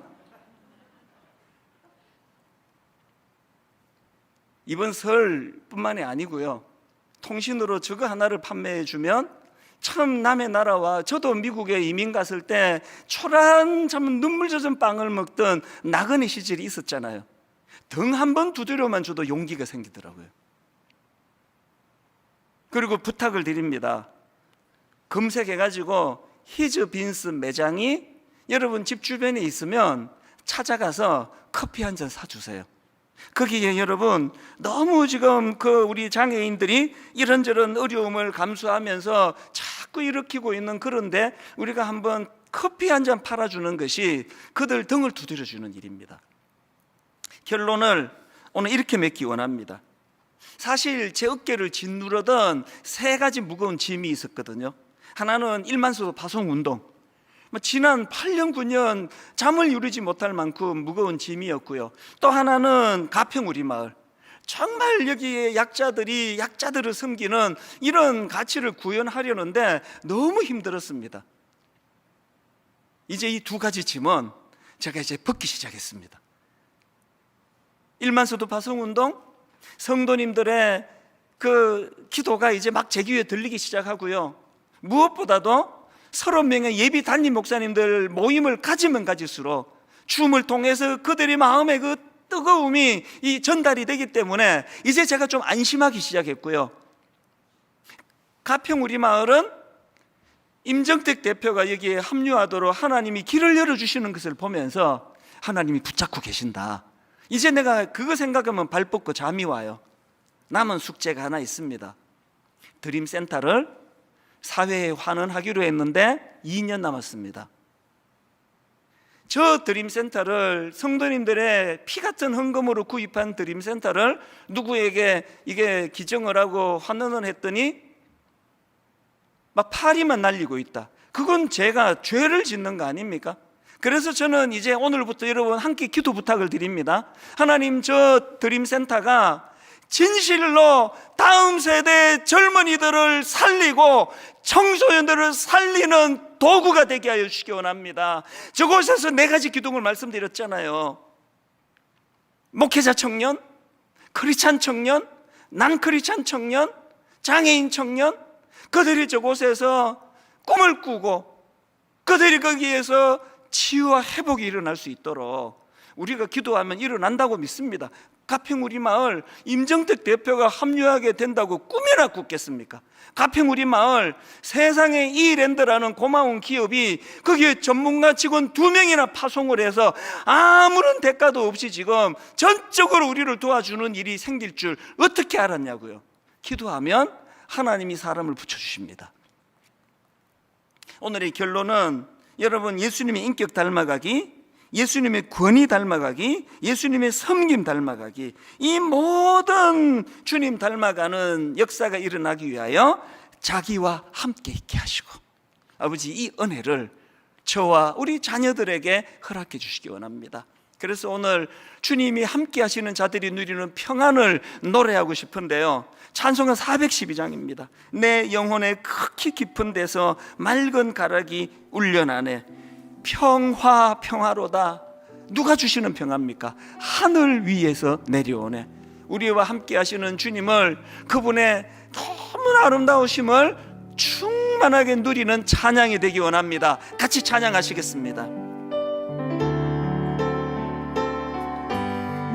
이번 설뿐만이 아니고요, 통신으로 저거 하나를 판매해 주면, 처음 남의 나라와 저도 미국에 이민 갔을 때 초라한 참 눈물 젖은 빵을 먹던 나그네 시절이 있었잖아요. 등 한 번 두드려만 줘도 용기가 생기더라고요. 그리고 부탁을 드립니다. 검색해가지고 히즈빈스 매장이 여러분 집 주변에 있으면 찾아가서 커피 한 잔 사주세요. 거기에 여러분 너무 지금 우리 장애인들이 이런저런 어려움을 감수하면서 자꾸 일으키고 있는, 그런데 우리가 한번 커피 한 잔 팔아주는 것이 그들 등을 두드려주는 일입니다. 결론을 오늘 이렇게 맺기 원합니다. 사실 제 어깨를 짓누르던 3가지 무거운 짐이 있었거든요. 하나는 1만소 파송운동, 지난 8년 9년 잠을 이루지 못할 만큼 무거운 짐이었고요. 또 하나는 가평 우리 마을, 정말 여기에 약자들을 섬기는 이런 가치를 구현하려는데 너무 힘들었습니다. 이제 이 2가지 짐은 제가 이제 벗기 시작했습니다. 1만소도 파송운동, 성도님들의 기도가 이제 막 제 귀에 들리기 시작하고요, 무엇보다도 30명의 예비 담임 목사님들 모임을 가지면 가질수록 춤을 통해서 그들의 마음의 그 뜨거움이 전달이 되기 때문에 이제 제가 좀 안심하기 시작했고요. 가평 우리 마을은 임정택 대표가 여기에 합류하도록 하나님이 길을 열어주시는 것을 보면서 하나님이 붙잡고 계신다. 이제 내가 그거 생각하면 발 뻗고 잠이 와요. 남은 숙제가 하나 있습니다. 드림센터를 사회에 환원하기로 했는데 2년 남았습니다. 저 드림센터를 성도님들의 피 같은 헌금으로 구입한 드림센터를 누구에게 이게 기증을 하고 환원을 했더니 막 파리만 날리고 있다. 그건 제가 죄를 짓는 거 아닙니까? 그래서 저는 이제 오늘부터 여러분 함께 기도 부탁을 드립니다. 하나님, 저 드림센터가 진실로 다음 세대 젊은이들을 살리고 청소년들을 살리는 도구가 되게 하여 주시기 원합니다. 저곳에서 4가지 기둥을 말씀드렸잖아요. 목회자 청년, 크리스찬 청년, 난크리스찬 청년, 장애인 청년, 그들이 저곳에서 꿈을 꾸고 그들이 거기에서 치유와 회복이 일어날 수 있도록 우리가 기도하면 일어난다고 믿습니다. 가평 우리 마을 임정택 대표가 합류하게 된다고 꿈이나 꿨겠습니까? 가평 우리 마을 세상의 이랜드라는 고마운 기업이 거기에 전문가 직원 2명이나 파송을 해서 아무런 대가도 없이 지금 전적으로 우리를 도와주는 일이 생길 줄 어떻게 알았냐고요. 기도하면 하나님이 사람을 붙여주십니다. 오늘의 결론은 여러분, 예수님의 인격 닮아가기, 예수님의 권위 닮아가기, 예수님의 섬김 닮아가기, 이 모든 주님 닮아가는 역사가 일어나기 위하여 자기와 함께 있게 하시고, 아버지 이 은혜를 저와 우리 자녀들에게 허락해 주시기 원합니다. 그래서 오늘 주님이 함께 하시는 자들이 누리는 평안을 노래하고 싶은데요, 찬송가 412장입니다. 내 영혼의 극히 깊은 데서 맑은 가락이 울려나네. 평화 평화로다. 누가 주시는 평화입니까? 하늘 위에서 내려오네. 우리와 함께 하시는 주님을, 그분의 너무나 아름다우심을 충만하게 누리는 찬양이 되기 원합니다. 같이 찬양하시겠습니다.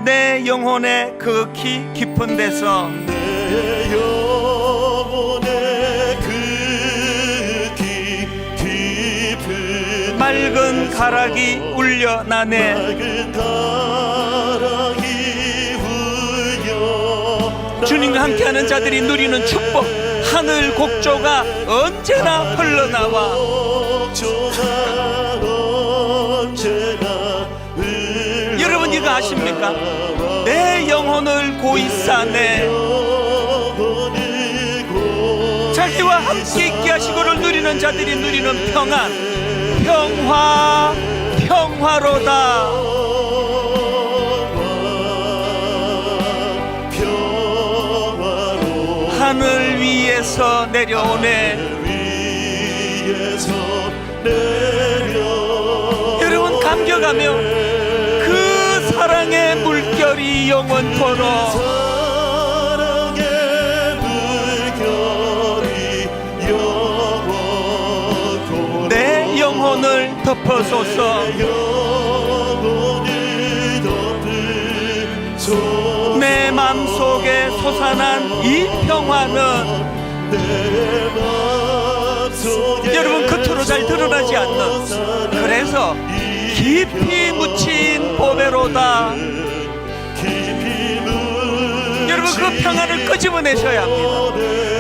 내 영혼의 극히 깊은 데서, 내 영혼의 극히 깊은 맑은 가락이 울려나네. 맑은 가락이 울려 주님과 함께하는 자들이 누리는 축복, 하늘 곡조가 언제나 흘러나와. 여러분 이거 아십니까? 내 영혼을 고이 싸네. 자기와 함께 있게 하시고를 누리는 자들이 누리는 평안, 평화 평화로다. 하늘 위에서 내려오네. 여러분 감격하며 그 사랑의 물결이 영원토록, 내 영혼을 덮어소서. 내 마음속에 솟아난 이 평화는 여러분 겉으로 잘 드러나지 않는, 그래서 깊이 묻힌 보배로다. 여러분 그 평안을 끄집어내셔야 합니다.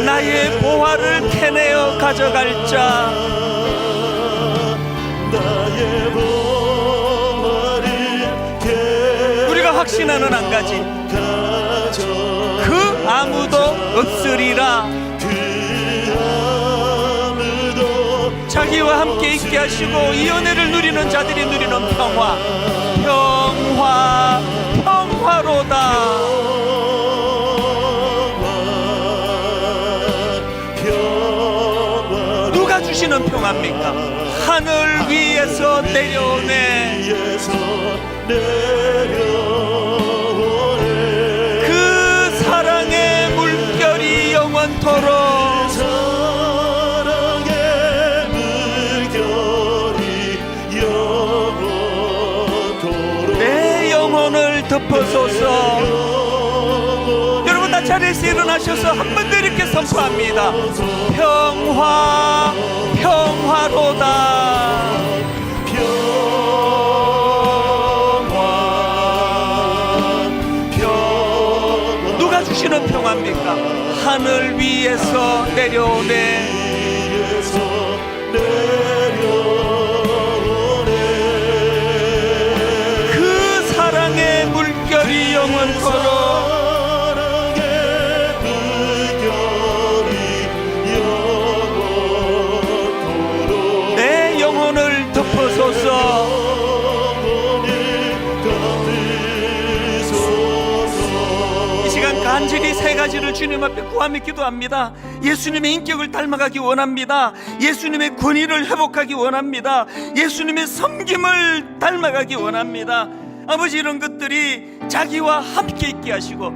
나의 보화를 캐내어 가져갈 자, 우리가 확신하는 한 가지, 그 아무도 없으리라. 자기와 함께 있게 하시고 이 은혜를 누리는 자들이 누리는 평화, 평화 평화로다. 누가 주시는 평화입니까? 하늘 위에서 내려오네. 그 사랑의 물결이 영원토록, 내 영혼을 덮어소서. 여러분 다 자리에서 일어나셔서 한 번 더 이렇게 선포합니다. 평화 평화로다. 누가 주시는 평화입니까? 하늘 위에서 내려오네. 그 사랑의 물결이 영원토록, 내 영혼을 덮어소서. 이 시간 간절히 세 가지를 주님 앞에 구하며 기도합니다. 예수님의 인격을 닮아가기 원합니다. 예수님의 권위를 회복하기 원합니다. 예수님의 섬김을 닮아가기 원합니다. 아버지, 이런 것들이 자기와 함께 있게 하시고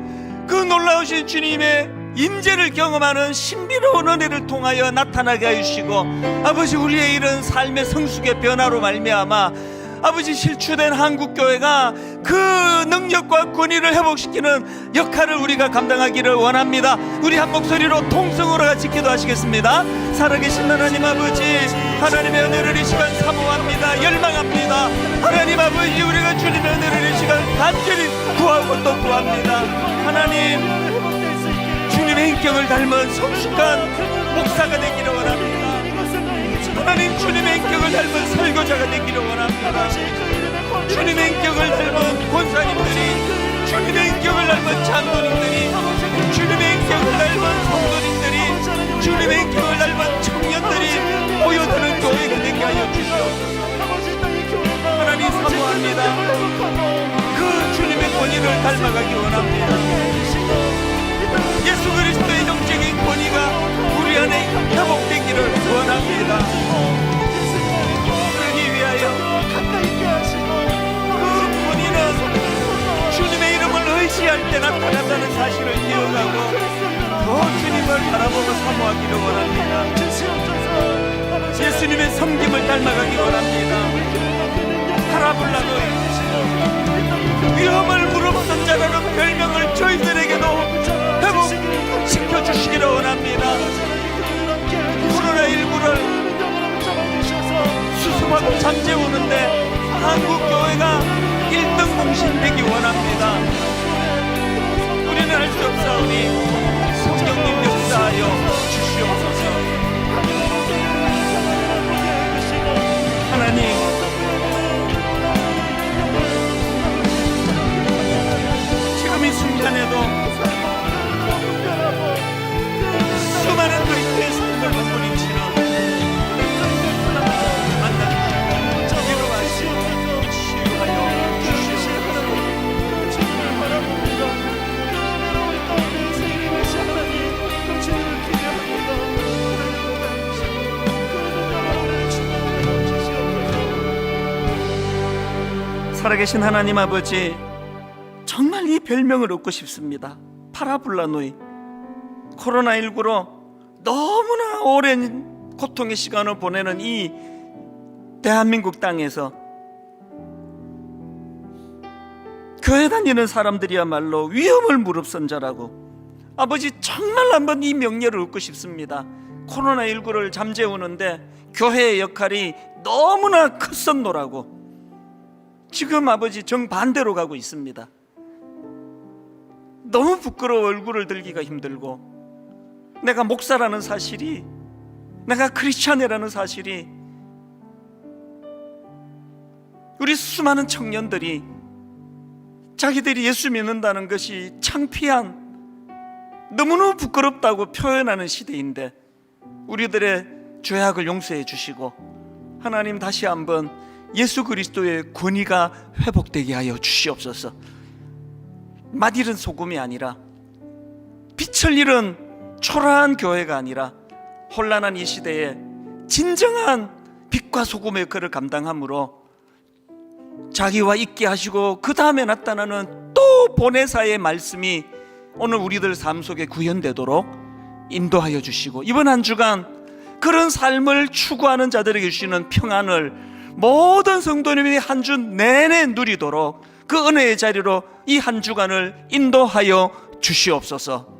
그 놀라우신 주님의 임재를 경험하는 신비로운 은혜를 통하여 나타나게 하시고, 아버지 우리의 이런 삶의 성숙의 변화로 말미암아 아버지 실추된 한국교회가 그 능력과 권위를 회복시키는 역할을 우리가 감당하기를 원합니다. 우리 한 목소리로 통성으로 같이 기도하시겠습니다. 살아계신 하나님 아버지, 하나님의 은혜를 이 시간 사모합니다. 열망합니다. 하나님 아버지, 우리가 주님의 은혜를 이 시간 간절히 구하고 또 구합니다. 하나님, 주님의 인격을 닮은 성숙한 목사가 되기를 원합니다. 하나님, 주님의 인격을 닮은 설교자가 되기를 원합니다. 주님의 인격을 닮은 권사님들이, 주님의 인격을 닮은 장로님들이, 주님의 인격을 닮은 성도님들이, 주님의 인격을 닮은 청년들이 모여드는 교회가 되게 하여 주시옵소서. 하나님 사모합니다. 그 주님의 권위를 닮아가기 원합니다. 예수 그리스도의 영적인 권위가 우리 안에 회복되기를 원합니다. 그러기 위하여 그 권위는 주님의 이름을 의지할 때 나타난다는 사실을 기억하고 더 주님을 바라보고 사모하기를 원합니다. 예수님의 섬김을 닮아가기 원합니다. 파라볼라노이, 위험을 무릅쓴 자라는 별명을 저희들에게도 회복시켜주시기를 원합니다. 코로나19를 수습하고 잠재우는데 한국교회가 1등 공신되기 원합니다. 우리는 할 수 없사오니 성령님 역사하여 주시옵소서. 하나님, 지금 이 순간에도 수많은 그리스도의 삶을 몸부림치는 만나주시고 위로하시고 치유하여 주시옵소서. 살아계신 하나님 아버지, 정말 이 별명을 얻고 싶습니다. 파라블라노이. 코로나19로 너무나 오랜 고통의 시간을 보내는 이 대한민국 땅에서 교회 다니는 사람들이야말로 위험을 무릅쓴 자라고, 아버지 정말 한번 이 명예를 얻고 싶습니다. 코로나19를 잠재우는데 교회의 역할이 너무나 컸었노라고. 지금 아버지 정반대로 가고 있습니다. 너무 부끄러워 얼굴을 들기가 힘들고, 내가 목사라는 사실이, 내가 크리스찬이라는 사실이, 우리 수많은 청년들이 자기들이 예수 믿는다는 것이 창피한, 너무너무 부끄럽다고 표현하는 시대인데 우리들의 죄악을 용서해 주시고, 하나님 다시 한번 예수 그리스도의 권위가 회복되게 하여 주시옵소서. 맛 잃은 소금이 아니라, 빛을 잃은 초라한 교회가 아니라, 혼란한 이 시대에 진정한 빛과 소금의 역할을 감당함으로 자기와 있게 하시고 그 다음에 나타나는 또 보혜사의 말씀이 오늘 우리들 삶 속에 구현되도록 인도하여 주시고, 이번 한 주간 그런 삶을 추구하는 자들에게 주시는 평안을 모든 성도님이 한 주 내내 누리도록 그 은혜의 자리로 이 한 주간을 인도하여 주시옵소서.